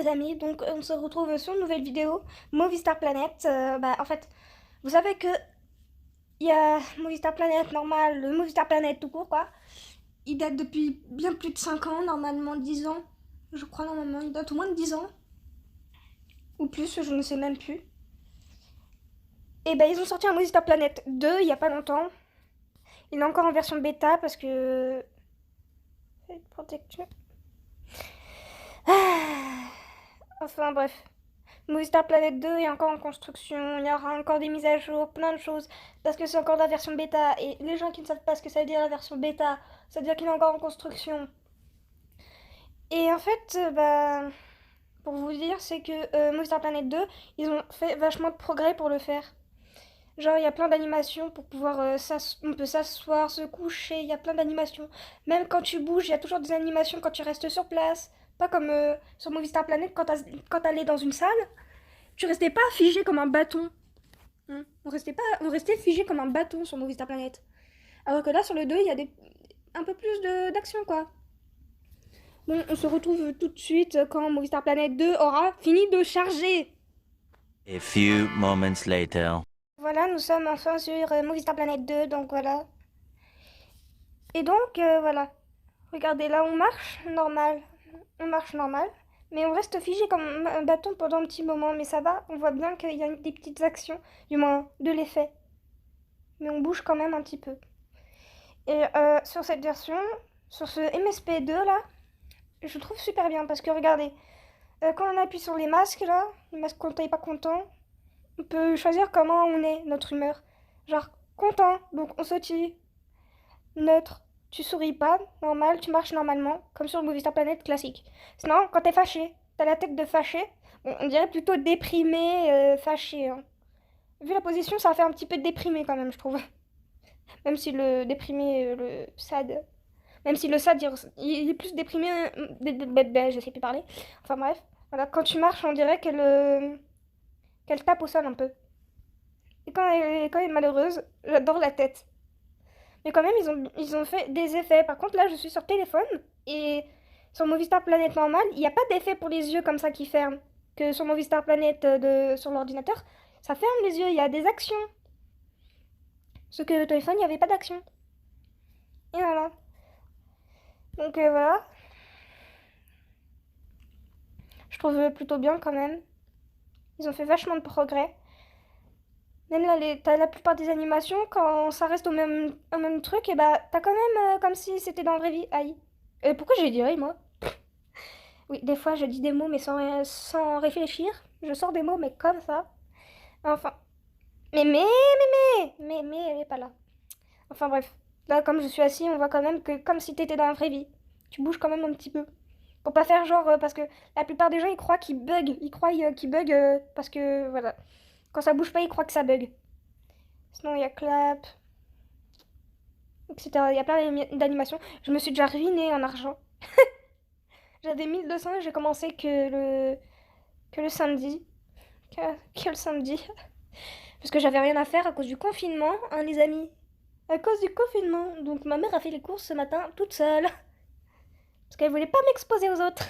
amis, donc on se retrouve sur une nouvelle vidéo, Movistar Planet. En fait, vous savez que il y a Movistar Planet normal, le Movistar Planet tout court quoi. Il date depuis bien plus de 5 ans, normalement 10 ans. Je crois normalement, il date au moins de 10 ans. Ou plus, je ne sais même plus. Et ils ont sorti un Movistar Planet 2 il y a pas longtemps. Il est encore en version bêta parce que... Protection. Enfin bref. Movistar Planet 2 est encore en construction, il y aura encore des mises à jour, plein de choses, parce que c'est encore la version bêta, et les gens qui ne savent pas ce que ça veut dire la version bêta, ça veut dire qu'il est encore en construction. Et en fait, pour vous dire, c'est que Movistar Planet 2, ils ont fait vachement de progrès pour le faire. Genre, il y a plein d'animations pour pouvoir, on peut s'asseoir, se coucher, il y a plein d'animations. Même quand tu bouges, il y a toujours des animations quand tu restes sur place. Pas comme sur Movistar Planet, quand t'allais dans une salle, tu restais pas figé comme un bâton. On restait figé comme un bâton sur Movistar Planet. Alors que là, sur le 2, il y a un peu plus d'action, quoi. Bon, on se retrouve tout de suite quand Movistar Planet 2 aura fini de charger. A few moments later. Voilà, nous sommes enfin sur Movistar Planet 2, donc voilà. Et donc, voilà. Regardez, là, on marche normal. On marche normal. Mais on reste figé comme un bâton pendant un petit moment. Mais ça va, on voit bien qu'il y a des petites actions, du moins de l'effet. Mais on bouge quand même un petit peu. Et sur cette version, sur ce MSP2 là, je trouve super bien parce que regardez, quand on appuie sur les masques là, les masques content et pas content, on peut choisir comment on est, notre humeur. Genre content, donc on sautille. Neutre, tu souris pas, normal, tu marches normalement, comme sur le Movistar Planet classique. Sinon, quand t'es fâché, t'as la tête de fâché, bon, on dirait plutôt déprimé, fâché. Hein. Vu la position, ça fait un petit peu déprimé quand même, je trouve. Même si le déprimé, le sad. Même si le sad, il est plus déprimé. Je sais plus parler. Enfin bref. Voilà, quand tu marches, on dirait qu'elle tape au sol un peu. Et quand elle est malheureuse, j'adore la tête. Mais quand même, ils ont fait des effets. Par contre, là, je suis sur téléphone. Et sur Movistar Planet normal, il n'y a pas d'effet pour les yeux comme ça qui ferment. Que sur Movistar Planet sur l'ordinateur, ça ferme les yeux. Il y a des actions. Ce que le téléphone, il n'y avait pas d'action. Et voilà. Donc voilà. Je trouve plutôt bien quand même. Ils ont fait vachement de progrès. Même là, t'as la plupart des animations, quand ça reste au même truc, et t'as quand même comme si c'était dans la vraie vie. Aïe. Pourquoi j'ai dit aïe, moi? Oui, des fois je dis des mots mais sans réfléchir. Je sors des mots mais comme ça. Enfin. Elle est pas là. Enfin bref. Là, comme je suis assis, on voit quand même que comme si t'étais dans la vraie vie. Tu bouges quand même un petit peu. Pour pas faire genre, parce que la plupart des gens ils croient qu'ils bug. Ils croient qu'ils bug parce que voilà. Quand ça bouge pas, ils croient que ça bug. Sinon, il y a clap, etc. Il y a plein d'animations. Je me suis déjà ruinée en argent. J'avais 1200 et j'ai commencé que le samedi. Que le samedi. Parce que j'avais rien à faire à cause du confinement, hein, les amis. À cause du confinement. Donc ma mère a fait les courses ce matin toute seule. Parce qu'elle voulait pas m'exposer aux autres.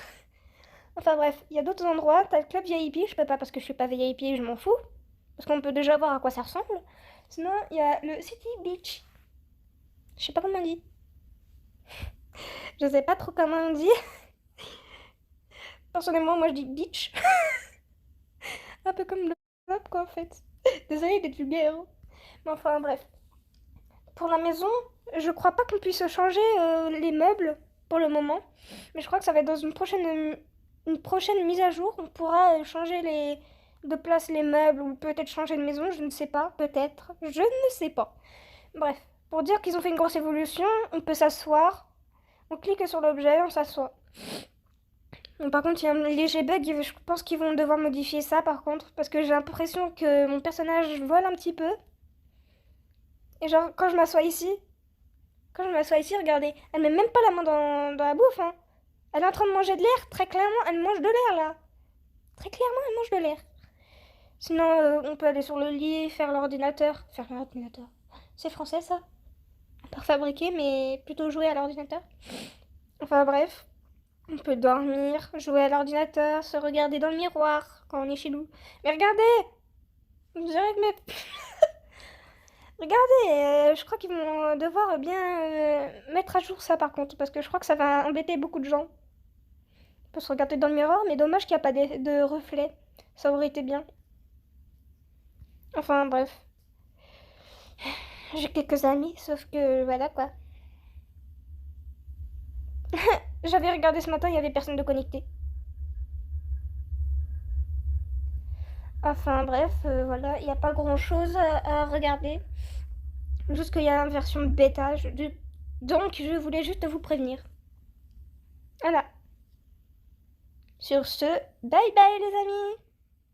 Enfin bref, il y a d'autres endroits. T'as le club VIP, je peux pas parce que je suis pas VIP, je m'en fous. Parce qu'on peut déjà voir à quoi ça ressemble. Sinon, il y a le City Beach. Je sais pas comment on dit. Je sais pas trop comment on dit. Personnellement, moi je dis beach. Un peu comme le club quoi en fait. Désolée d'être vulgaire. Hein. Mais enfin bref. Pour la maison, je crois pas qu'on puisse changer les meubles pour le moment. Mais je crois que ça va être dans une prochaine mise à jour. On pourra changer de place les meubles ou peut-être changer de maison, je ne sais pas. Peut-être. Je ne sais pas. Bref. Pour dire qu'ils ont fait une grosse évolution, on peut s'asseoir. On clique sur l'objet, on s'assoit. Bon, par contre, il y a un léger bug. Je pense qu'ils vont devoir modifier ça par contre. Parce que j'ai l'impression que mon personnage vole un petit peu. Et genre, quand je m'assois ici, regardez, elle met même pas la main dans la bouffe, hein. Elle est en train de manger de l'air, très clairement, elle mange de l'air, là. Très clairement, elle mange de l'air. Sinon, on peut aller sur le lit, faire l'ordinateur. Faire l'ordinateur. C'est français, ça? À part fabriquer, mais plutôt jouer à l'ordinateur. Enfin, bref. On peut dormir, jouer à l'ordinateur, se regarder dans le miroir quand on est chez nous. Mais regardez! Vous direz que mes... Regardez, je crois qu'ils vont devoir bien mettre à jour ça par contre, parce que je crois que ça va embêter beaucoup de gens. On peut se regarder dans le miroir, mais dommage qu'il n'y a pas de reflet. Ça aurait été bien. Enfin bref. J'ai quelques amis, sauf que voilà quoi. J'avais regardé ce matin, il y avait personne de connecté. Enfin bref, voilà, il n'y a pas grand chose à regarder. Juste qu'il y a une version bêta, donc je voulais juste vous prévenir. Voilà. Sur ce, bye bye les amis!